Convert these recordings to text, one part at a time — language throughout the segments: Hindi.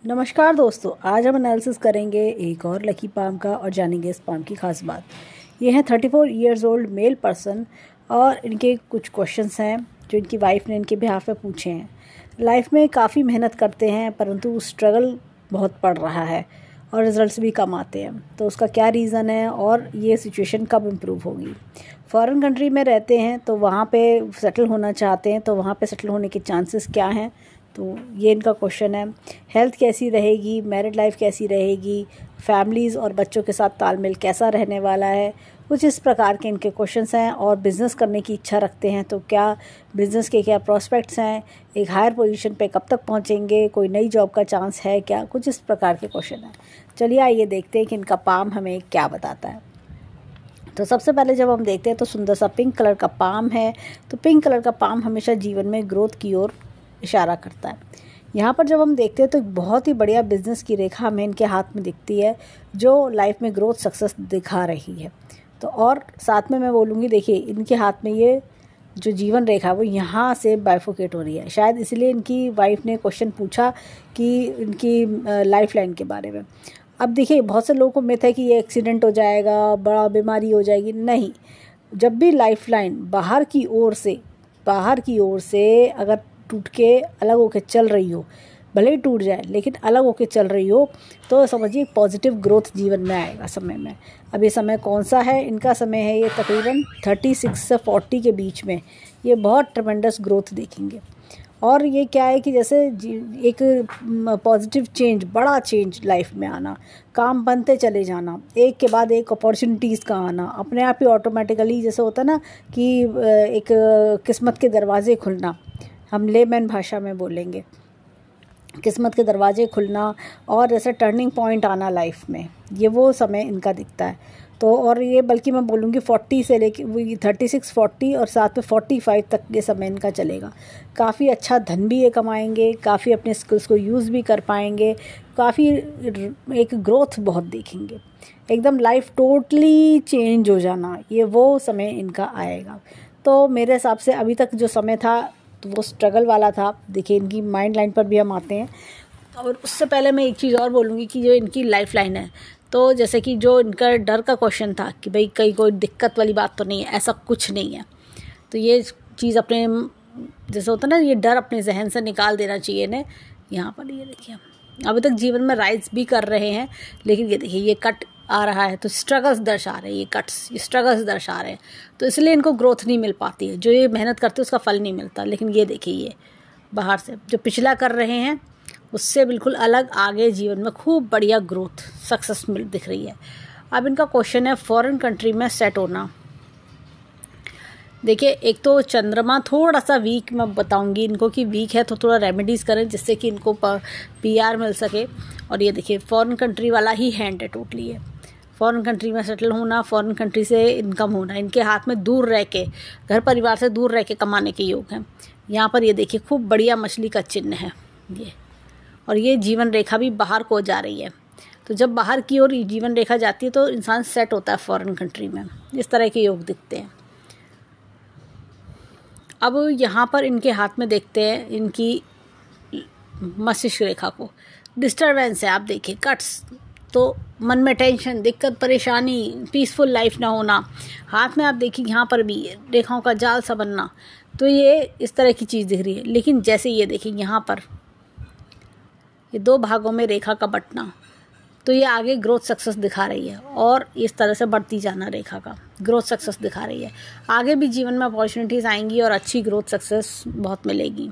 नमस्कार दोस्तों, आज हम एनालिसिस करेंगे एक और लकी पाम का और जानेंगे इस पाम की खास बात। ये हैं 34 ईयर्स ओल्ड मेल पर्सन और इनके कुछ क्वेश्चंस हैं जो इनकी वाइफ ने इनके बिहाफ पे पूछे हैं। लाइफ में काफ़ी मेहनत करते हैं परंतु स्ट्रगल बहुत पड़ रहा है और रिजल्ट्स भी कम आते हैं। तो उसका क्या रीज़न है और ये सिचुएशन कब इम्प्रूव होगी। फॉरेन कंट्री में रहते हैं तो वहाँ पे सेटल होना चाहते हैं, तो वहाँ पे सेटल होने के चांसेस क्या हैं, तो ये इनका क्वेश्चन है। हेल्थ कैसी रहेगी, मैरिड लाइफ कैसी रहेगी, फैमिलीज़ और बच्चों के साथ तालमेल कैसा रहने वाला है, कुछ इस प्रकार के इनके क्वेश्चंस हैं। और बिज़नेस करने की इच्छा रखते हैं तो क्या बिज़नेस के क्या प्रोस्पेक्ट्स हैं, एक हायर पोजीशन पे कब तक पहुंचेंगे, कोई नई जॉब का चांस है क्या, कुछ इस प्रकार के क्वेश्चन हैं। चलिए आइए देखते हैं कि इनका पाम हमें क्या बताता है। तो सबसे पहले जब हम देखते हैं तो सुंदर सा पिंक कलर का पाम है। तो पिंक कलर का पाम हमेशा जीवन में ग्रोथ की ओर इशारा करता है। यहाँ पर जब हम देखते हैं तो एक बहुत ही बढ़िया बिजनेस की रेखा हमें इनके हाथ में दिखती है जो लाइफ में ग्रोथ सक्सेस दिखा रही है। तो और साथ में मैं बोलूँगी, देखिए इनके हाथ में ये जो जीवन रेखा वो यहाँ से बाइफोकेट हो रही है। शायद इसलिए इनकी वाइफ ने क्वेश्चन पूछा कि इनकी लाइफ लाइन के बारे में। अब देखिए बहुत से लोगों को मिथ है कि ये एक्सीडेंट हो जाएगा, बड़ा बीमारी हो जाएगी। नहीं, जब भी लाइफ लाइन बाहर की ओर से अगर टूट के अलग होकर चल रही हो, भले ही टूट जाए लेकिन अलग होकर चल रही हो, तो समझिए पॉजिटिव ग्रोथ जीवन में आएगा समय में। अब ये समय कौन सा है, इनका समय है ये तकरीबन 36 से 40 के बीच में ये बहुत ट्रेमेंडस ग्रोथ देखेंगे। और ये क्या है कि जैसे एक पॉजिटिव चेंज, बड़ा चेंज लाइफ में आना, काम बनते चले जाना, एक के बाद एक अपॉर्चुनिटीज़ का आना, अपने आप ही ऑटोमेटिकली, जैसे होता है ना कि एक किस्मत के दरवाजे खुलना, हम लेमैन भाषा में बोलेंगे, किस्मत के दरवाजे खुलना और जैसे टर्निंग पॉइंट आना लाइफ में, ये वो समय इनका दिखता है। तो और ये बल्कि मैं बोलूँगी 40 से लेके 36, 40 और साथ में 45 तक ये समय इनका चलेगा। काफ़ी अच्छा धन भी ये कमाएंगे, काफ़ी अपने स्किल्स को यूज़ भी कर पाएंगे, काफ़ी एक ग्रोथ बहुत देखेंगे, एकदम लाइफ टोटली चेंज हो जाना, ये वो समय इनका आएगा। तो मेरे हिसाब से अभी तक जो समय था तो वो स्ट्रगल वाला था। देखिए इनकी माइंड लाइन पर भी हम आते हैं। और उससे पहले मैं एक चीज़ और बोलूँगी कि जो इनकी लाइफ लाइन है, तो जैसे कि जो इनका डर का क्वेश्चन था कि भाई कहीं कोई दिक्कत वाली बात तो नहीं है, ऐसा कुछ नहीं है। तो ये चीज़ अपने, जैसे होता है ना, ये डर अपने जहन से निकाल देना चाहिए इन्हें। यहाँ पर ये देखिए अभी तक जीवन में राइज भी कर रहे हैं, लेकिन ये देखिए ये कट आ रहा है तो स्ट्रगल्स दर्शा रहे हैं, ये कट्स, ये स्ट्रगल्स दर्शा रहे हैं। तो इसलिए इनको ग्रोथ नहीं मिल पाती है, जो ये मेहनत करते हैं उसका फल नहीं मिलता। लेकिन ये देखिए ये बाहर से जो पिछला कर रहे हैं उससे बिल्कुल अलग आगे जीवन में खूब बढ़िया ग्रोथ सक्सेस दिख रही है। अब इनका क्वेश्चन है फॉरेन कंट्री में सेट होना। देखिए एक तो चंद्रमा थोड़ा सा वीक, मैं बताऊंगी इनको कि वीक है, तो थोड़ा रेमेडीज़ करें जिससे कि इनको PR मिल सके। और ये देखिए फॉरेन कंट्री वाला ही हैंड है टोटली है, फॉरेन कंट्री में सेटल होना, फॉरेन कंट्री से इनकम होना, इनके हाथ में दूर रह के, घर परिवार से दूर रह के कमाने के योग हैं। यहाँ पर ये देखिए खूब बढ़िया मछली का चिन्ह है ये, और ये जीवन रेखा भी बाहर को जा रही है। तो जब बाहर की ओर जीवन रेखा जाती है तो इंसान सेट होता है फॉरेन कंट्री में, इस तरह के योग दिखते हैं। अब यहाँ पर इनके हाथ में देखते हैं इनकी मस्तिष्क रेखा को, डिस्टर्बेंस है। आप देखिए कट्स, तो मन में टेंशन, दिक्कत, परेशानी, पीसफुल लाइफ ना होना। हाथ में आप देखिए यहाँ पर भी रेखाओं का जाल सा बनना, तो ये इस तरह की चीज़ दिख रही है। लेकिन जैसे ये देखिए यहाँ पर ये 2 भागों में रेखा का बंटना, तो ये आगे ग्रोथ सक्सेस दिखा रही है और इस तरह से बढ़ती जाना रेखा का ग्रोथ सक्सेस दिखा रही है। आगे भी जीवन में अपॉर्चुनिटीज़ आएंगी और अच्छी ग्रोथ सक्सेस बहुत मिलेगी।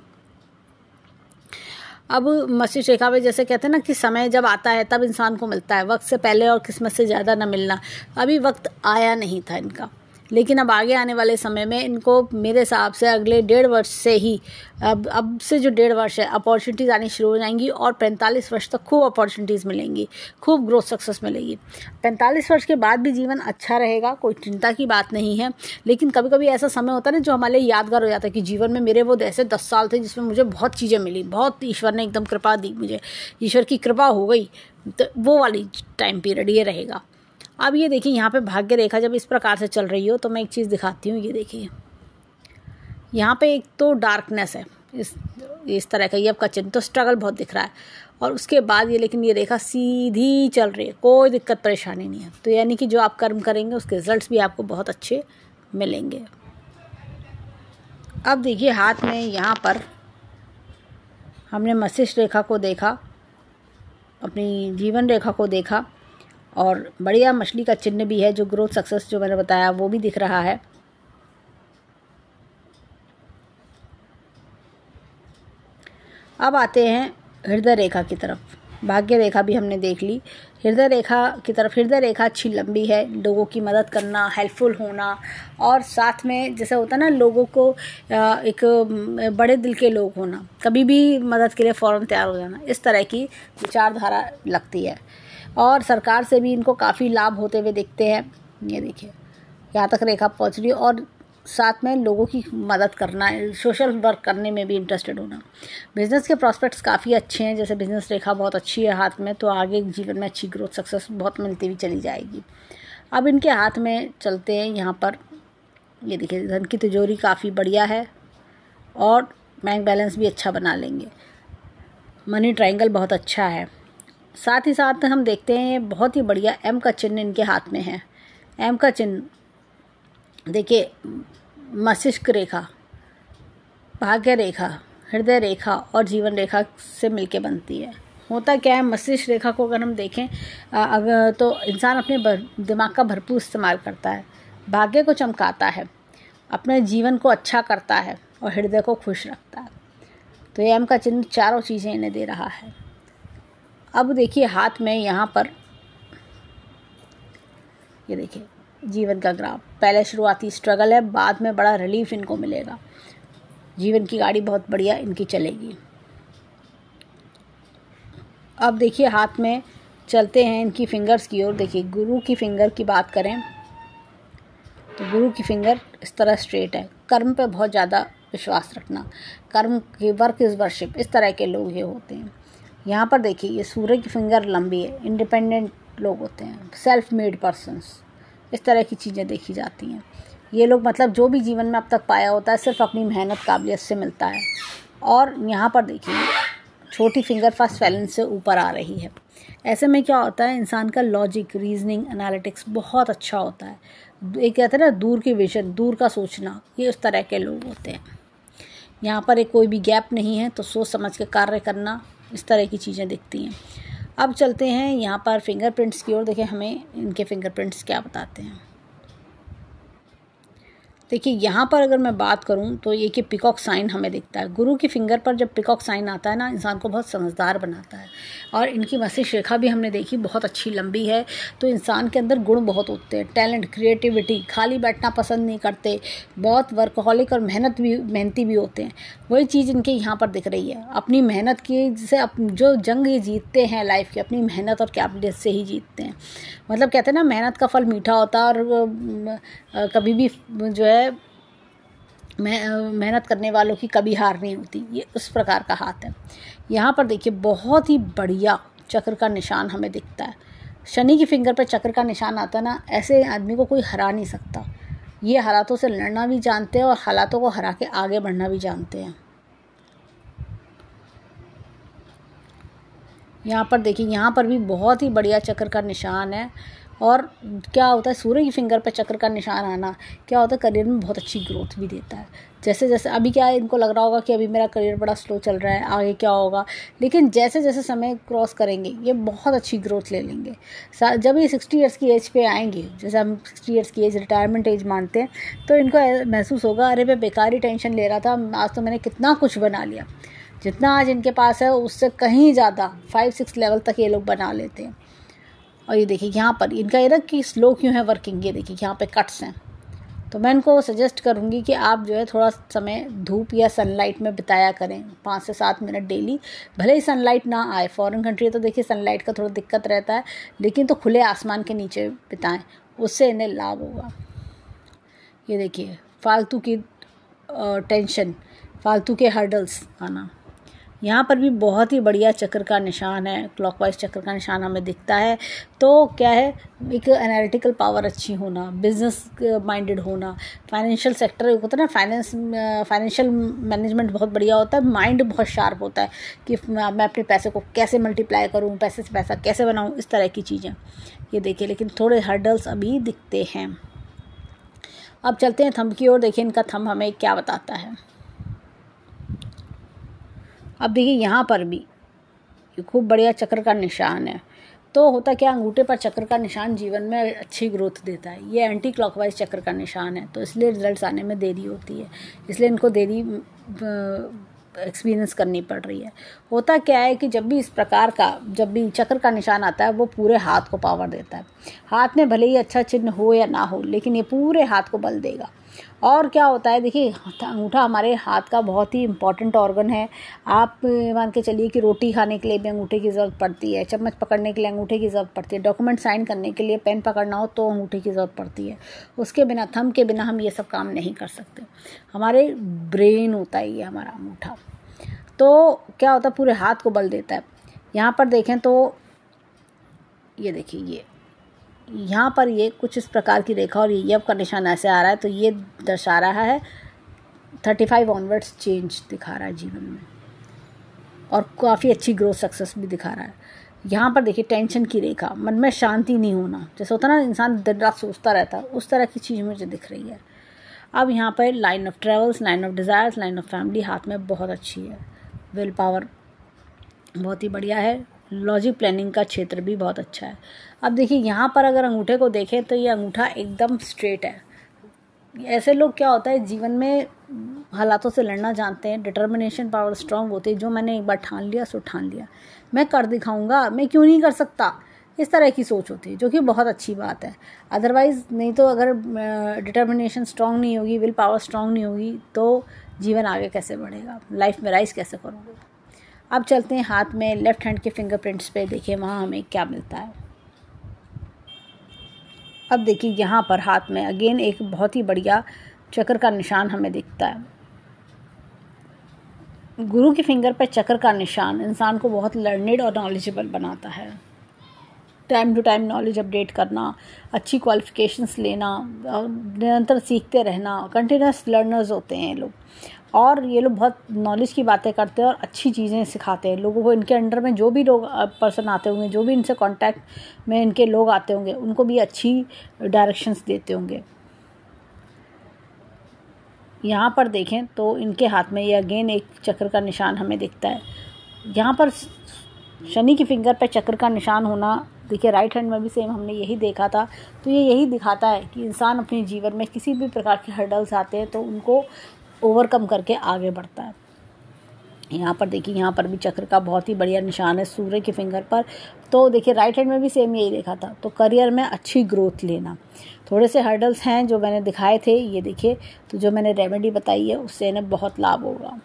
अब मस्तिष्क रेखा में जैसे कहते हैं ना कि समय जब आता है तब इंसान को मिलता है, वक्त से पहले और किस्मत से ज़्यादा न मिलना। अभी वक्त आया नहीं था इनका, लेकिन अब आगे आने वाले समय में इनको मेरे हिसाब से अगले 1.5 वर्ष से ही, अब से जो 1.5 वर्ष है, अपॉर्चुनिटीज़ आनी शुरू हो जाएंगी और 45 वर्ष तक खूब अपॉर्चुनिटीज़ मिलेंगी, खूब ग्रोथ सक्सेस मिलेगी। 45 वर्ष के बाद भी जीवन अच्छा रहेगा, कोई चिंता की बात नहीं है। लेकिन कभी कभी ऐसा समय होता है ना जो हमारे लिए यादगार हो जाता है कि जीवन में मेरे वो ऐसे 10 साल थे जिसमें मुझे बहुत चीज़ें मिली, बहुत ईश्वर ने एकदम कृपा दी, मुझे ईश्वर की कृपा हो गई, तो वो वाली टाइम पीरियड ये रहेगा। अब ये देखिए यहाँ पे भाग्य रेखा जब इस प्रकार से चल रही हो तो मैं एक चीज़ दिखाती हूँ। ये देखिए यहाँ पे एक तो डार्कनेस है, इस तरह का ये आपका चिन्ह, तो स्ट्रगल बहुत दिख रहा है। और उसके बाद ये, लेकिन ये रेखा सीधी चल रही है, कोई दिक्कत परेशानी नहीं है। तो यानी कि जो आप कर्म करेंगे उसके रिजल्ट्स भी आपको बहुत अच्छे मिलेंगे। अब देखिए हाथ में यहाँ पर हमने मस्तिष्क रेखा को देखा, अपनी जीवन रेखा को देखा, और बढ़िया मछली का चिन्ह भी है, जो ग्रोथ सक्सेस जो मैंने बताया वो भी दिख रहा है। अब आते हैं हृदय रेखा की तरफ। भाग्य रेखा भी हमने देख ली, हृदय रेखा की तरफ। हृदय रेखा अच्छी लंबी है, लोगों की मदद करना, हेल्पफुल होना, और साथ में जैसे होता है ना, लोगों को एक बड़े दिल के लोग होना, कभी भी मदद के लिए फ़ौरन तैयार हो जाना, इस तरह की विचारधारा लगती है। और सरकार से भी इनको काफ़ी लाभ होते हुए दिखते हैं। ये देखिए यहाँ तक रेखा पहुँच रही है, और साथ में लोगों की मदद करना, सोशल वर्क करने में भी इंटरेस्टेड होना। बिजनेस के प्रॉस्पेक्ट्स काफ़ी अच्छे हैं, जैसे बिजनेस रेखा बहुत अच्छी है हाथ में, तो आगे जीवन में अच्छी ग्रोथ सक्सेस बहुत मिलती हुई चली जाएगी। अब इनके हाथ में चलते हैं यहाँ पर। ये देखिए धन की तिजोरी काफ़ी बढ़िया है, और बैंक बैलेंस भी अच्छा बना लेंगे। मनी ट्रायंगल बहुत अच्छा है। साथ ही साथ हम देखते हैं बहुत ही बढ़िया एम का चिन्ह इनके हाथ में है। एम का चिन्ह देखिए, मस्तिष्क रेखा, भाग्य रेखा, हृदय रेखा और जीवन रेखा से मिलके बनती है। होता क्या है, मस्तिष्क रेखा को अगर हम देखें अगर तो इंसान अपने दिमाग का भरपूर इस्तेमाल करता है, भाग्य को चमकाता है, अपने जीवन को अच्छा करता है, और हृदय को खुश रखता है। तो ये एम का चिन्ह चारों चीज़ें इन्हें दे रहा है। अब देखिए हाथ में यहाँ पर ये देखिए जीवन का ग्राफ। पहले शुरुआती स्ट्रगल है, बाद में बड़ा रिलीफ इनको मिलेगा। जीवन की गाड़ी बहुत बढ़िया इनकी चलेगी। अब देखिए हाथ में चलते हैं इनकी फिंगर्स की ओर। देखिए गुरु की फिंगर की बात करें तो गुरु की फिंगर इस तरह स्ट्रेट है। कर्म पे बहुत ज़्यादा विश्वास रखना, कर्म की वर्क इज़ वर्शिप, इस तरह के लोग ये होते हैं। यहाँ पर देखिए ये सूर्य की फिंगर लंबी है, इंडिपेंडेंट लोग होते हैं, सेल्फ मेड पर्सन्स, इस तरह की चीज़ें देखी जाती हैं। ये लोग मतलब जो भी जीवन में अब तक पाया होता है सिर्फ अपनी मेहनत काबिलियत से मिलता है। और यहाँ पर देखिए छोटी फिंगर फर्स्ट फैलेंस से ऊपर आ रही है। ऐसे में क्या होता है, इंसान का लॉजिक, रीजनिंग, एनालिटिक्स बहुत अच्छा होता है। एक कहते हैं ना दूर की विजन, दूर का सोचना, ये उस तरह के लोग होते हैं। यहाँ पर एक कोई भी गैप नहीं है, तो सोच समझ के कार्य करना, इस तरह की चीज़ें दिखती हैं। अब चलते हैं यहाँ पर फिंगरप्रिंट्स की ओर। देखिए हमें इनके फिंगरप्रिंट्स क्या बताते हैं। देखिए यहाँ पर अगर मैं बात करूँ तो ये कि पिकॉक साइन हमें दिखता है। गुरु की फिंगर पर जब पिकॉक साइन आता है ना, इंसान को बहुत समझदार बनाता है। और इनकी मस्तिष्क रेखा भी हमने देखी, बहुत अच्छी लंबी है। तो इंसान के अंदर गुण बहुत होते हैं, टैलेंट, क्रिएटिविटी, खाली बैठना पसंद नहीं करते, बहुत वर्कहॉलिक और मेहनती भी होते हैं। वही चीज़ इनके यहाँ पर दिख रही है। अपनी मेहनत की, जैसे जो जंग ये जीतते हैं लाइफ की, अपनी मेहनत और कैपेबिलिटी से ही जीतते हैं। मतलब कहते हैं ना मेहनत का फल मीठा होता है, और कभी भी जो है मेहनत करने वालों की कभी हार नहीं होती। ये उस प्रकार का हाथ है। यहाँ पर देखिए बहुत ही बढ़िया चक्र का निशान हमें दिखता है। शनि की फिंगर पर चक्र का निशान आता है ना, ऐसे आदमी को कोई हरा नहीं सकता। ये हालातों से लड़ना भी जानते हैं और हालातों को हरा के आगे बढ़ना भी जानते हैं। यहाँ पर देखिए, यहाँ पर भी बहुत ही बढ़िया चक्र का निशान है। और क्या होता है, सूर्य की फिंगर पर चक्र का निशान आना क्या होता है, करियर में बहुत अच्छी ग्रोथ भी देता है। जैसे जैसे अभी क्या है, इनको लग रहा होगा कि अभी मेरा करियर बड़ा स्लो चल रहा है, आगे क्या होगा, लेकिन जैसे जैसे समय क्रॉस करेंगे ये बहुत अच्छी ग्रोथ ले लेंगे। जब ये 60 ईयर्स की एज पे आएंगे, जैसे हम 60 ईयर्स की एज रिटायरमेंट एज मानते हैं, तो इनको महसूस होगा अरे मैं बेकार ही टेंशन ले रहा था, आज तो मैंने कितना कुछ बना लिया। जितना आज इनके पास है उससे कहीं ज़्यादा 5-6 लेवल तक ये लोग बना लेते हैं। और ये देखिए यहाँ पर इनका ये ना कि स्लो क्यों है वर्किंग, ये देखिए यहाँ पे कट्स हैं। तो मैं इनको सजेस्ट करूँगी कि आप जो है थोड़ा समय धूप या सनलाइट में बिताया करें, 5 से 7 मिनट डेली। भले ही सनलाइट ना आए, फॉरेन कंट्री है तो देखिए सनलाइट का थोड़ा दिक्कत रहता है, लेकिन तो खुले आसमान के नीचे बिताएं, उससे इन्हें लाभ होगा। ये देखिए फालतू की टेंशन, फालतू के हर्डल्स आना, यहाँ पर भी बहुत ही बढ़िया चक्र का निशान है, क्लॉकवाइज चक्र का निशान हमें दिखता है। तो क्या है, एक एनालिटिकल पावर अच्छी होना, बिजनेस माइंडेड होना, फाइनेंशियल सेक्टर होता है ना, फाइनेंशियल मैनेजमेंट बहुत बढ़िया होता है, माइंड बहुत शार्प होता है कि मैं अपने पैसे को कैसे मल्टीप्लाई करूँ, पैसे से पैसा कैसे बनाऊँ, इस तरह की चीज़ें ये देखिए। लेकिन थोड़े हर्डल्स अभी दिखते हैं। अब चलते हैं थंब की ओर, देखिए इनका थंब हमें क्या बताता है। अब देखिए यहाँ पर भी खूब बढ़िया चक्र का निशान है। तो होता क्या, अंगूठे पर चक्र का निशान जीवन में अच्छी ग्रोथ देता है। ये एंटी क्लॉकवाइज चक्र का निशान है, तो इसलिए रिजल्ट्स आने में देरी होती है, इसलिए इनको देरी एक्सपीरियंस करनी पड़ रही है। होता क्या है कि जब भी चक्र का निशान आता है वो पूरे हाथ को पावर देता है। हाथ में भले ही अच्छा चिन्ह हो या ना हो, लेकिन ये पूरे हाथ को बल देगा। और क्या होता है, देखिए अंगूठा हमारे हाथ का बहुत ही इम्पॉर्टेंट ऑर्गन है। आप मान के चलिए कि रोटी खाने के लिए भी अंगूठे की ज़रूरत पड़ती है, चम्मच पकड़ने के लिए अंगूठे की ज़रूरत पड़ती है, डॉक्यूमेंट साइन करने के लिए पेन पकड़ना हो तो अंगूठे की ज़रूरत पड़ती है। उसके बिना, थंब के बिना हम ये सब काम नहीं कर सकते। हमारे ब्रेन होता है ये हमारा अंगूठा। तो क्या होता है, पूरे हाथ को बल देता है। यहाँ पर देखें तो ये देखिए, ये यहाँ पर ये कुछ इस प्रकार की रेखा और ये का निशान ऐसे आ रहा है, तो ये दर्शा रहा है 35 ऑनवर्ड्स चेंज दिखा रहा है जीवन में, और काफ़ी अच्छी ग्रोथ सक्सेस भी दिखा रहा है। यहाँ पर देखिए टेंशन की रेखा, मन में शांति नहीं होना, जैसे होता ना इंसान दिन रात सोचता रहता है, उस तरह की चीज़ मुझे दिख रही है। अब यहाँ पर line of travels, line of desires, line of family हाथ में बहुत अच्छी है। विल पावर बहुत ही बढ़िया है। लॉजिक प्लानिंग का क्षेत्र भी बहुत अच्छा है। अब देखिए यहाँ पर अगर अंगूठे को देखें तो ये अंगूठा एकदम स्ट्रेट है। ऐसे लोग क्या होता है, जीवन में हालातों से लड़ना जानते हैं, डिटर्मिनेशन पावर स्ट्रांग होती है। जो मैंने एक बार ठान लिया सो ठान लिया, मैं कर दिखाऊंगा, मैं क्यों नहीं कर सकता, इस तरह की सोच होती है, जो कि बहुत अच्छी बात है। अदरवाइज़ नहीं तो अगर डिटर्मिनेशन स्ट्रांग नहीं होगी, विल पावर स्ट्रांग नहीं होगी, तो जीवन आगे कैसे बढ़ेगा, लाइफ में राइज कैसे करोगे। अब चलते हैं हाथ में लेफ्ट हैंड के फिंगरप्रिंट्स पे, देखिए वहाँ हमें क्या मिलता है। अब देखिए यहाँ पर हाथ में अगेन एक बहुत ही बढ़िया चक्र का निशान हमें दिखता है। गुरु के फिंगर पर चक्र का निशान इंसान को बहुत लर्निड और नॉलेजेबल बनाता है। Time to time knowledge update करना, अच्छी क्वालिफिकेशंस लेना, निरंतर सीखते रहना, कंटिन्यूस लर्नर्स होते हैं लोग। और ये लोग बहुत नॉलेज की बातें करते हैं और अच्छी चीज़ें सिखाते हैं लोगों को। इनके अंडर में जो भी लोग पर्सन आते होंगे, जो भी इनसे कांटेक्ट में इनके लोग आते होंगे, उनको भी अच्छी डायरेक्शंस देते होंगे। यहाँ पर देखें तो इनके हाथ में ये अगेन एक चक्र का निशान हमें दिखता है। यहाँ पर शनि की फिंगर पर चक्र का निशान होना, देखिए राइट हैंड में भी सेम हमने यही देखा था। तो ये यही दिखाता है कि इंसान अपने जीवन में किसी भी प्रकार के हर्डल्स आते हैं तो उनको ओवरकम करके आगे बढ़ता है। यहाँ पर देखिए, यहाँ पर भी चक्र का बहुत ही बढ़िया निशान है सूर्य के फिंगर पर। तो देखिए राइट हैंड में भी सेम यही देखा था। तो करियर में अच्छी ग्रोथ लेना, थोड़े से हर्डल्स हैं जो मैंने दिखाए थे, ये देखिए, तो जो मैंने रेमेडी बताई है उससे इन्हें बहुत लाभ होगा।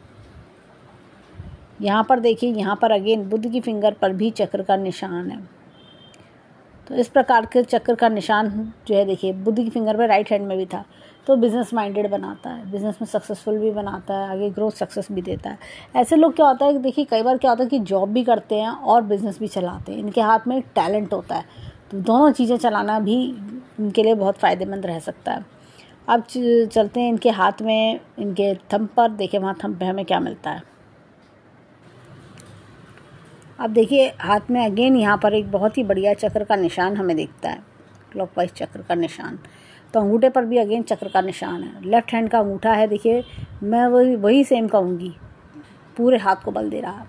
यहाँ पर देखिए, यहाँ पर अगेन बुध की फिंगर पर भी चक्र का निशान है। तो इस प्रकार के चक्र का निशान जो है, देखिए बुध की फिंगर पर राइट हैंड में भी था, तो बिज़नेस माइंडेड बनाता है, बिज़नेस में सक्सेसफुल भी बनाता है, आगे ग्रोथ सक्सेस भी देता है। ऐसे लोग क्या होता है कि देखिए कई बार क्या होता है कि जॉब भी करते हैं और बिज़नेस भी चलाते हैं, इनके हाथ में एक टैलेंट होता है, तो दोनों चीज़ें चलाना भी इनके लिए बहुत फ़ायदेमंद रह सकता है। अब चलते हैं इनके हाथ में, इनके थंब पर, देखिए वहाँ थंब पे हमें क्या मिलता है। अब देखिए हाथ में अगेन यहाँ पर एक बहुत ही बढ़िया चक्र का निशान हमें दिखता है, क्लॉकवाइज चक्र का निशान। तो अंगूठे पर भी अगेन चक्र का निशान है। लेफ्ट हैंड का अंगूठा है, देखिए मैं वही सेम कहूँगी, पूरे हाथ को बल दे रहा है।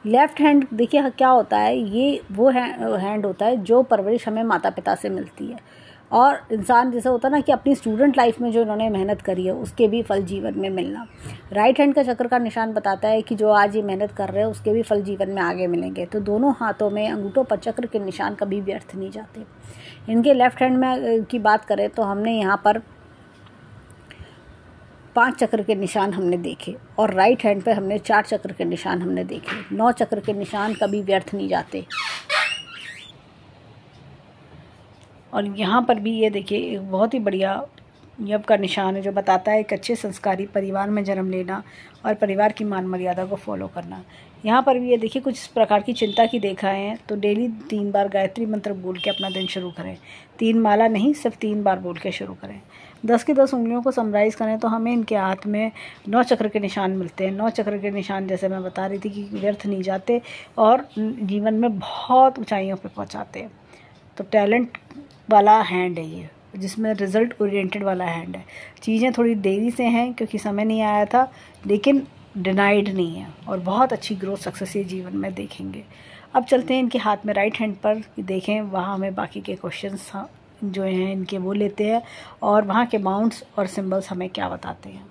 लेफ्ट हैंड देखिए क्या होता है, ये वो हैंड होता है जो परवरिश हमें माता पिता से मिलती है। और इंसान जैसे होता है ना कि अपनी स्टूडेंट लाइफ में जो इन्होंने मेहनत करी है उसके भी फल जीवन में मिलना। राइट हैंड का चक्र का निशान बताता है कि जो आज ये मेहनत कर रहे हैं उसके भी फल जीवन में आगे मिलेंगे। तो दोनों हाथों में अंगूठों पर चक्र के निशान कभी व्यर्थ नहीं जाते। इनके लेफ्ट हैंड में की बात करें तो हमने यहाँ पर 5 चक्र के निशान हमने देखे, और राइट हैंड पे हमने 4 चक्र के निशान हमने देखे। 9 चक्र के निशान कभी व्यर्थ नहीं जाते। और यहाँ पर भी ये देखिए एक बहुत ही बढ़िया यव का निशान है जो बताता है एक अच्छे संस्कारी परिवार में जन्म लेना और परिवार की मान मर्यादा को फॉलो करना। यहाँ पर भी ये देखिए कुछ इस प्रकार की चिंता की रेखाएं हैं। तो डेली 3 बार गायत्री मंत्र बोल के अपना दिन शुरू करें। 3 माला नहीं, सिर्फ 3 बार बोल के शुरू करें। 10 की 10 उंगलियों को समराइज़ करें तो हमें इनके हाथ में 9 चक्र के निशान मिलते हैं। 9 चक्र के निशान जैसे मैं बता रही थी कि व्यर्थ नहीं जाते और जीवन में बहुत ऊंचाइयों पे पहुंचाते हैं। तो टैलेंट वाला हैंड है ये, जिसमें रिजल्ट ओरिएंटेड वाला हैंड है। चीज़ें थोड़ी देरी से हैं क्योंकि समय नहीं आया था, लेकिन डिनाइड नहीं है और बहुत अच्छी ग्रोथ सक्सेस ये जीवन में देखेंगे। अब चलते हैं इनके हाथ में राइट हैंड पर, देखें वहाँ हमें बाकी के क्वेश्चंस जो हैं इनके वो लेते हैं और वहाँ के माउंट्स और सिंबल्स हमें क्या बताते हैं।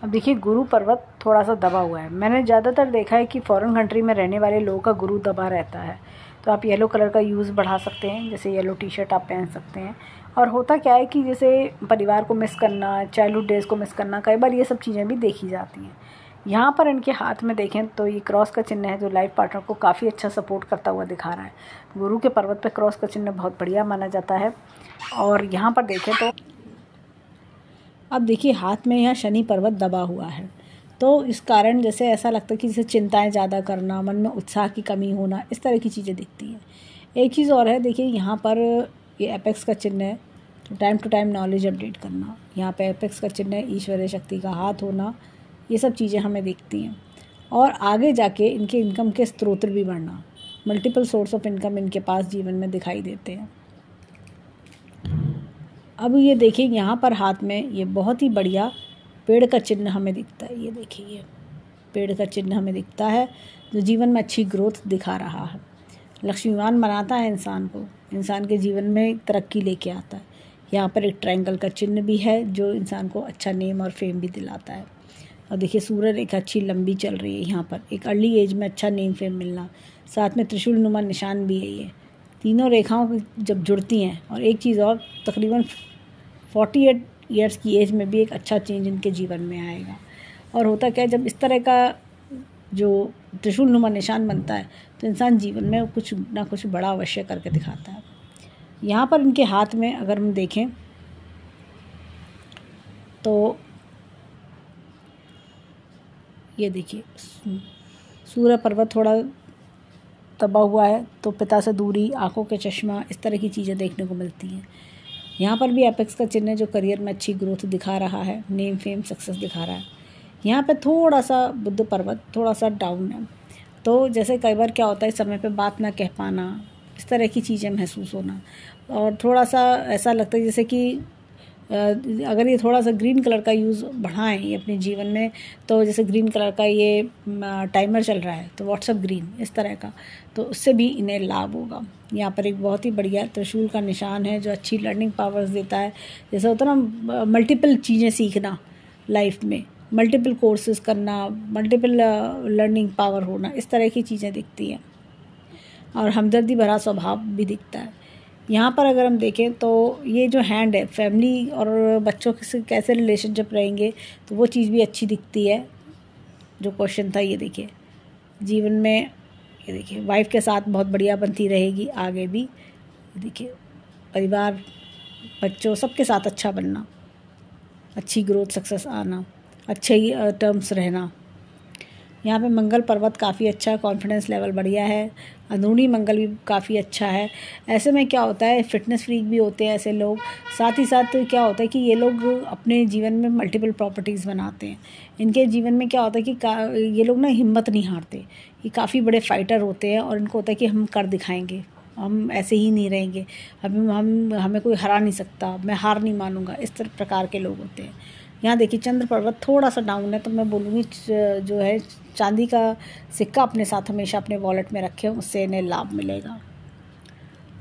अब देखिए गुरु पर्वत थोड़ा सा दबा हुआ है। मैंने ज़्यादातर देखा है कि फॉरेन कंट्री में रहने वाले लोगों का गुरु दबा रहता है। तो आप येलो कलर का यूज़ बढ़ा सकते हैं, जैसे येलो टी शर्ट आप पहन सकते हैं। और होता क्या है कि जैसे परिवार को मिस करना, चाइल्डहुड डेज़ को मिस करना, कई बार ये सब चीज़ें भी देखी जाती हैं। यहाँ पर इनके हाथ में देखें तो ये क्रॉस का चिन्ह है जो लाइफ पार्टनर को काफ़ी अच्छा सपोर्ट करता हुआ दिखा रहा है। गुरु के पर्वत पर क्रॉस का चिन्ह बहुत बढ़िया माना जाता है। और यहाँ पर देखें तो अब देखिए हाथ में यहाँ शनि पर्वत दबा हुआ है। तो इस कारण जैसे ऐसा लगता है कि जैसे चिंताएं ज़्यादा करना, मन में उत्साह की कमी होना, इस तरह की चीज़ें दिखती हैं। एक चीज़ और है, देखिए यहाँ पर ये एपेक्स का चिन्ह है, तो time to time knowledge update करना। यहाँ पे एपेक्स का चिन्ह है, ईश्वरीय शक्ति का हाथ होना, ये सब चीज़ें हमें दिखती हैं। और आगे जाके इनके इनकम के स्रोत भी बढ़ना, मल्टीपल सोर्स ऑफ इनकम इनके पास जीवन में दिखाई देते हैं। अब ये देखिए यहाँ पर हाथ में ये बहुत ही बढ़िया पेड़ का चिन्ह हमें दिखता है। ये देखिए ये पेड़ का चिन्ह हमें दिखता है जो जीवन में अच्छी ग्रोथ दिखा रहा है। लक्ष्मीवान बनाता है इंसान को, इंसान के जीवन में तरक्की लेके आता है। यहाँ पर एक ट्रायंगल का चिन्ह भी है जो इंसान को अच्छा नेम और फेम भी दिलाता है। और देखिए सूर्य रेखा अच्छी लंबी चल रही है। यहाँ पर एक अर्ली एज में अच्छा नेम फेम मिलना, साथ में त्रिशूल नुमा निशान भी है। ये तीनों रेखाओं जब जुड़ती हैं, और एक चीज़ और, तकरीबन 48 ईयर्स की एज में भी एक अच्छा चेंज इनके जीवन में आएगा। और होता क्या है, जब इस तरह का जो त्रिशूल नुमा निशान बनता है तो इंसान जीवन में कुछ ना कुछ बड़ा अवश्य करके दिखाता है। यहाँ पर इनके हाथ में अगर हम देखें तो ये देखिए सूर्य पर्वत थोड़ा दबा हुआ है, तो पिता से दूरी, आंखों के चश्मा, इस तरह की चीज़ें देखने को मिलती हैं। यहाँ पर भी एपेक्स का चिन्ह है जो करियर में अच्छी ग्रोथ दिखा रहा है, नेम फेम सक्सेस दिखा रहा है। यहाँ पे थोड़ा सा बुध पर्वत थोड़ा सा डाउन है। तो जैसे कई बार क्या होता है, समय पे बात ना कह पाना, इस तरह की चीज़ें महसूस होना, और थोड़ा सा ऐसा लगता है जैसे कि अगर ये थोड़ा सा ग्रीन कलर का यूज़ बढ़ाएं ये अपने जीवन में, तो जैसे ग्रीन कलर का ये टाइमर चल रहा है तो व्हाट्सएप ग्रीन, इस तरह का, तो उससे भी इन्हें लाभ होगा। यहाँ पर एक बहुत ही बढ़िया त्रिशूल का निशान है जो अच्छी लर्निंग पावर्स देता है। जैसे होता है ना, मल्टीपल चीज़ें सीखना लाइफ में, मल्टीपल कोर्सेज करना, मल्टीपल लर्निंग पावर होना, इस तरह की चीज़ें दिखती हैं। और हमदर्दी भरा स्वभाव भी दिखता है। यहाँ पर अगर हम देखें तो ये जो हैंड है, फैमिली और बच्चों से कैसे रिलेशनशिप रहेंगे, तो वो चीज़ भी अच्छी दिखती है। जो क्वेश्चन था ये देखिए, जीवन में ये देखिए वाइफ के साथ बहुत बढ़िया बनती रहेगी आगे भी। देखिए परिवार, बच्चों, सबके साथ अच्छा बनना, अच्छी ग्रोथ सक्सेस आना, अच्छे ही टर्म्स रहना। यहाँ पे मंगल पर्वत काफ़ी अच्छा है, कॉन्फिडेंस लेवल बढ़िया है, अंदरूनी मंगल भी काफ़ी अच्छा है। ऐसे में क्या होता है, फिटनेस फ्रीक भी होते हैं ऐसे लोग। साथ ही साथ क्या होता है कि ये लोग अपने जीवन में मल्टीपल प्रॉपर्टीज़ बनाते हैं। इनके जीवन में क्या होता है कि ये लोग ना हिम्मत नहीं हारते, ये काफ़ी बड़े फाइटर होते हैं और इनको होता है कि हम कर दिखाएंगे, हम ऐसे ही नहीं रहेंगे, हमें कोई हरा नहीं सकता, मैं हार नहीं मानूंगा, इस तरह प्रकार के लोग होते हैं। यहाँ देखिए चंद्र पर्वत थोड़ा सा डाउन है, तो मैं बोलूँगी जो है चांदी का सिक्का अपने साथ हमेशा अपने वॉलेट में रखें, उससे इन्हें लाभ मिलेगा।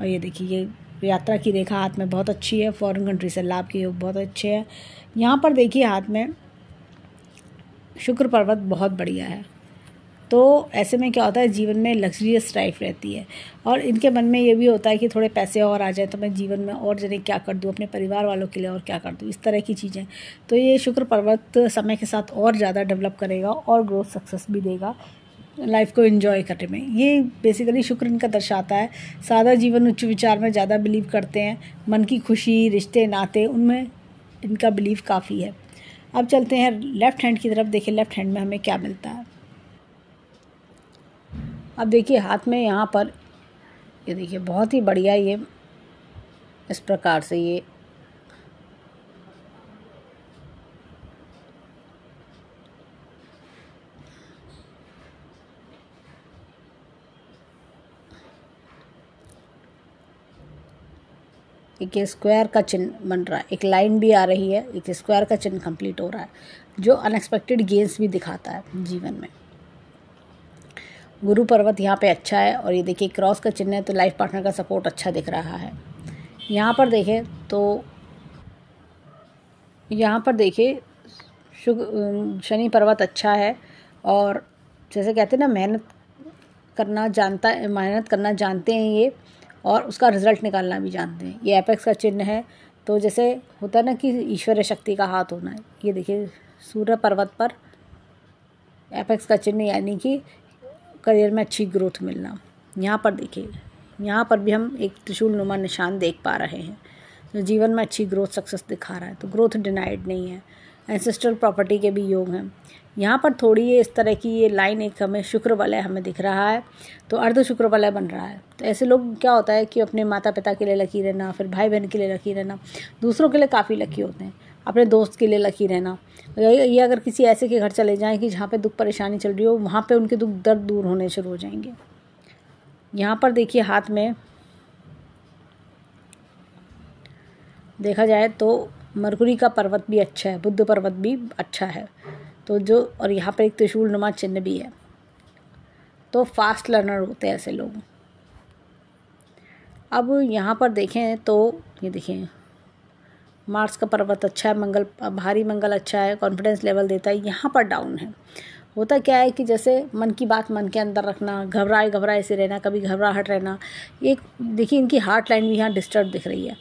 और ये देखिए ये यात्रा की रेखा हाथ में बहुत अच्छी है, फॉरेन कंट्री से लाभ के योग बहुत अच्छे हैं। यहाँ पर देखिए हाथ में शुक्र पर्वत बहुत बढ़िया है। तो ऐसे में क्या होता है, जीवन में लग्जरियस लाइफ रहती है और इनके मन में ये भी होता है कि थोड़े पैसे और आ जाए तो मैं जीवन में और जने क्या कर दूँ, अपने परिवार वालों के लिए और क्या कर दूँ, इस तरह की चीज़ें। तो ये शुक्र पर्वत समय के साथ और ज़्यादा डेवलप करेगा और ग्रोथ सक्सेस भी देगा लाइफ को एंजॉय करने में। ये बेसिकली शुक्र इनका दर्शाता है सादा जीवन, उच्च विचार में ज़्यादा बिलीव करते हैं, मन की खुशी, रिश्ते नाते, उनमें इनका बिलीव काफ़ी है। अब चलते हैं लेफ़्ट हैंड की तरफ। देखिए लेफ़्ट हैंड में हमें क्या मिलता है। अब देखिए हाथ में यहाँ पर ये देखिए बहुत ही बढ़िया, ये इस प्रकार से ये एक स्क्वायर का चिन्ह बन रहा है, एक लाइन भी आ रही है, एक स्क्वायर का चिन्ह कंप्लीट हो रहा है, जो अनएक्सपेक्टेड गेन्स भी दिखाता है जीवन में। गुरु पर्वत यहाँ पे अच्छा है, और ये देखिए क्रॉस का चिन्ह है, तो लाइफ पार्टनर का सपोर्ट अच्छा दिख रहा है। यहाँ पर देखें तो यहाँ पर देखिए शनि पर्वत अच्छा है, और जैसे कहते हैं ना मेहनत करना जानते हैं ये, और उसका रिजल्ट निकालना भी जानते हैं। ये एपेक्स का चिन्ह है, तो जैसे होता है ना कि ईश्वरीय शक्ति का हाथ होना है। ये देखिए सूर्य पर्वत पर एपेक्स का चिन्ह, यानी कि करियर में अच्छी ग्रोथ मिलना। यहाँ पर देखिए, यहाँ पर भी हम एक त्रिशूल नुमा निशान देख पा रहे हैं, जो जीवन में अच्छी ग्रोथ सक्सेस दिखा रहा है। तो ग्रोथ डिनाइड नहीं है। एंसेस्ट्रल प्रॉपर्टी के भी योग हैं। यहाँ पर थोड़ी ये इस तरह की ये लाइन, एक हमें शुक्र वलय हमें दिख रहा है, तो अर्ध शुक्र वलय बन रहा है। तो ऐसे लोग क्या होता है कि अपने माता पिता के लिए लकी रहना, फिर भाई बहन के लिए लकी रहना, दूसरों के लिए काफ़ी लकी होते हैं, अपने दोस्त के लिए लकी रहना। ये अगर किसी ऐसे के घर चले जाएँ कि जहाँ पे दुख परेशानी चल रही हो, वहाँ पे उनके दुख दर्द दूर होने शुरू हो जाएंगे। यहाँ पर देखिए हाथ में देखा जाए तो मरकुरी का पर्वत भी अच्छा है, बुद्ध पर्वत भी अच्छा है, तो जो और यहाँ पर एक त्रिशूल नुमा चिन्ह भी है। तो फास्ट लर्नर होते हैं ऐसे लोग। अब यहाँ पर देखें तो ये देखें मार्स का पर्वत अच्छा है, मंगल भारी मंगल अच्छा है, कॉन्फिडेंस लेवल देता है। यहाँ पर डाउन है। होता क्या है कि जैसे मन की बात मन के अंदर रखना, घबराए से रहना, कभी घबराहट रहना। एक देखिए इनकी हार्ट लाइन भी यहाँ डिस्टर्ब दिख रही है,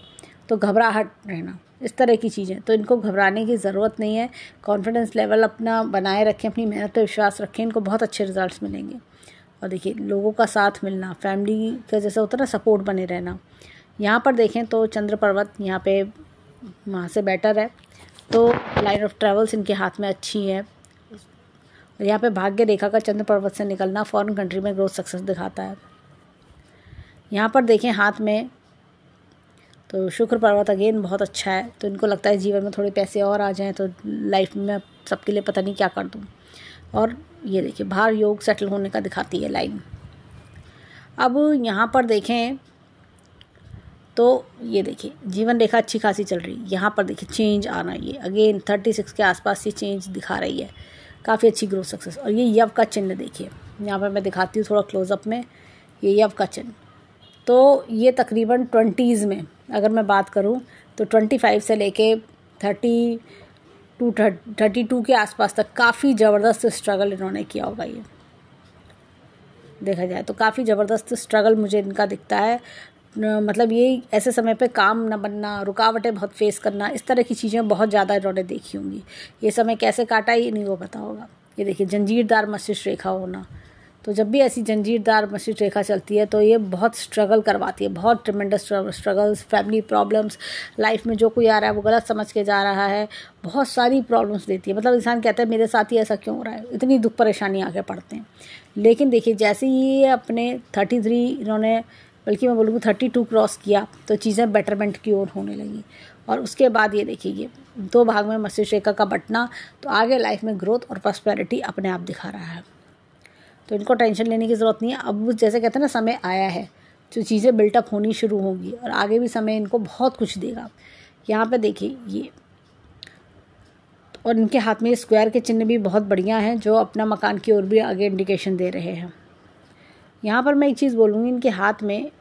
तो घबराहट रहना, इस तरह की चीज़ें। तो इनको घबराने की ज़रूरत नहीं है। कॉन्फिडेंस लेवल अपना बनाए रखें, अपनी मेहनत पर विश्वास रखें, इनको बहुत अच्छे रिजल्ट्स मिलेंगे। और देखिए लोगों का साथ मिलना, फैमिली का जैसे होता है ना सपोर्ट बने रहना। यहाँ पर देखें तो चंद्र पर्वत यहाँ पे वहाँ से बेटर है, तो लाइन ऑफ ट्रेवल्स इनके हाथ में अच्छी है। और यहाँ पे भाग्य रेखा का चंद्र पर्वत से निकलना फॉरेन कंट्री में ग्रोथ सक्सेस दिखाता है। यहाँ पर देखें हाथ में तो शुक्र पर्वत अगेन बहुत अच्छा है, तो इनको लगता है जीवन में थोड़े पैसे और आ जाएं तो लाइफ में सबके लिए पता नहीं क्या कर दूँ। और ये देखिए भार योग सेटल होने का दिखाती है लाइन। अब यहाँ पर देखें तो ये देखिए जीवन रेखा अच्छी खासी चल रही है। यहाँ पर देखिए चेंज आना, ये अगेन 36 के आसपास ये चेंज दिखा रही है, काफ़ी अच्छी ग्रोथ सक्सेस। और ये यव का चिन्ह देखिए, यहाँ पर मैं दिखाती हूँ थोड़ा क्लोजअप में, ये यव का चिन्ह। तो ये तकरीबन 20s में अगर मैं बात करूँ तो 25 से लेके 32 के आसपास तक काफ़ी ज़बरदस्त स्ट्रगल इन्होंने किया होगा। ये देखा जाए तो काफ़ी ज़बरदस्त स्ट्रगल मुझे इनका दिखता है। मतलब ये ऐसे समय पे काम न बनना, रुकावटें बहुत फेस करना, इस तरह की चीज़ें बहुत ज़्यादा इन्होंने देखी होंगी। ये समय कैसे काटा ये नहीं वो पता होगा। ये देखिए जंजीरदार मस्तिष्क रेखा होना, तो जब भी ऐसी जंजीरदार मस्तिष्क रेखा चलती है तो ये बहुत स्ट्रगल करवाती है, बहुत tremendous struggles, family problems, life में जो कोई आ रहा है वो गलत समझ के जा रहा है, बहुत सारी प्रॉब्लम्स देती है। मतलब इंसान कहता है मेरे साथ ही ऐसा क्यों हो रहा है, इतनी दुख परेशानी आके पड़ते हैं। लेकिन देखिए जैसे ही ये अपने 33 इन्होंने, बल्कि मैं बोलूँगी 32 क्रॉस किया, तो चीज़ें बेटरमेंट की ओर होने लगी। और उसके बाद ये देखिए ये 2 भाग में मस्तिष्क रेखा का बंटना, तो आगे लाइफ में ग्रोथ और प्रॉस्पेरिटी अपने आप दिखा रहा है। तो इनको टेंशन लेने की ज़रूरत नहीं है। अब जैसे कहते हैं ना समय आया है, जो चीज़ें बिल्टअप होनी शुरू होंगी, और आगे भी समय इनको बहुत कुछ देगा। यहाँ पे देखिए ये, और इनके हाथ में स्क्वायर के चिन्ह भी बहुत बढ़िया हैं, जो अपना मकान की ओर भी आगे इंडिकेशन दे रहे हैं। यहाँ पर मैं एक चीज़ बोलूँगी, इनके हाथ में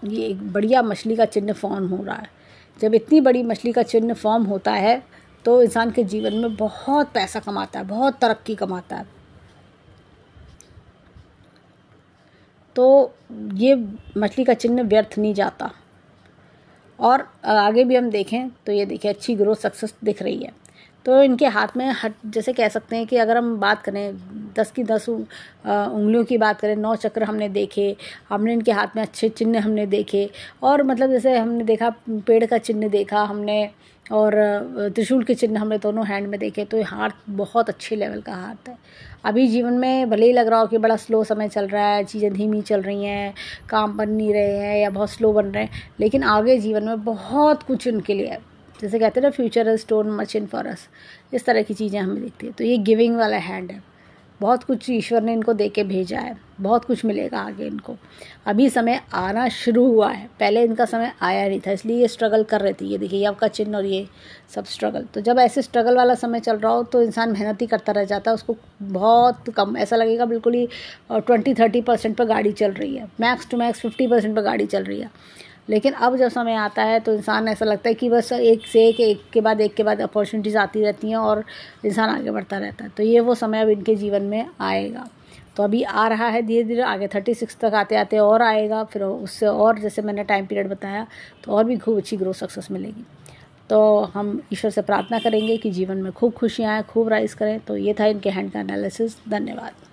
ये एक बढ़िया मछली का चिन्ह फॉर्म हो रहा है। जब इतनी बड़ी मछली का चिन्ह फॉर्म होता है तो इंसान के जीवन में बहुत पैसा कमाता है, बहुत तरक्की कमाता है। तो ये मछली का चिन्ह व्यर्थ नहीं जाता। और आगे भी हम देखें तो ये देखिए अच्छी ग्रोथ सक्सेस दिख रही है। तो इनके हाथ में जैसे कह सकते हैं कि अगर हम बात करें 10 की 10 उंगलियों की बात करें, 9 चक्र हमने देखे, हमने इनके हाथ में अच्छे चिन्ह हमने देखे, और मतलब जैसे हमने देखा पेड़ का चिन्ह देखा हमने, और त्रिशूल के चिन्ह हमने दोनों हैंड में देखे। तो ये हार्ट बहुत अच्छे लेवल का हार्ट है। अभी जीवन में भले ही लग रहा हो कि बड़ा स्लो समय चल रहा है, चीज़ें धीमी चल रही हैं, काम बन नहीं रहे हैं या बहुत स्लो बन रहे हैं, लेकिन आगे जीवन में बहुत कुछ उनके लिए है। जैसे कहते हैं ना, future is stone much in for us, इस तरह की चीज़ें हमें दिखती है। तो ये गिविंग वाला हैंड है, बहुत कुछ ईश्वर ने इनको दे के भेजा है, बहुत कुछ मिलेगा आगे इनको। अभी समय आना शुरू हुआ है, पहले इनका समय आया नहीं था, इसलिए ये स्ट्रगल कर रही थी। ये देखिए, ये आपका चिन्ह और ये सब स्ट्रगल। तो जब ऐसे स्ट्रगल वाला समय चल रहा हो तो इंसान मेहनत ही करता रह जाता है, उसको बहुत कम ऐसा लगेगा बिल्कुल ही 20-30% पर गाड़ी चल रही है, मैक्स टू मैक्स 50% पर गाड़ी चल रही है। लेकिन अब जब समय आता है तो इंसान ऐसा लगता है कि बस एक से एक के बाद अपॉर्चुनिटीज़ आती रहती हैं और इंसान आगे बढ़ता रहता है। तो ये वो समय अब इनके जीवन में आएगा। तो अभी आ रहा है धीरे धीरे, आगे 36 तक आते आते और आएगा, फिर उससे और जैसे मैंने टाइम पीरियड बताया तो और भी खूब अच्छी ग्रोथ सक्सेस मिलेगी। तो हम ईश्वर से प्रार्थना करेंगे कि जीवन में खूब खुशियाँ आएँ, खूब राइज करें। तो ये था इनके हैंड का एनालिसिस। धन्यवाद।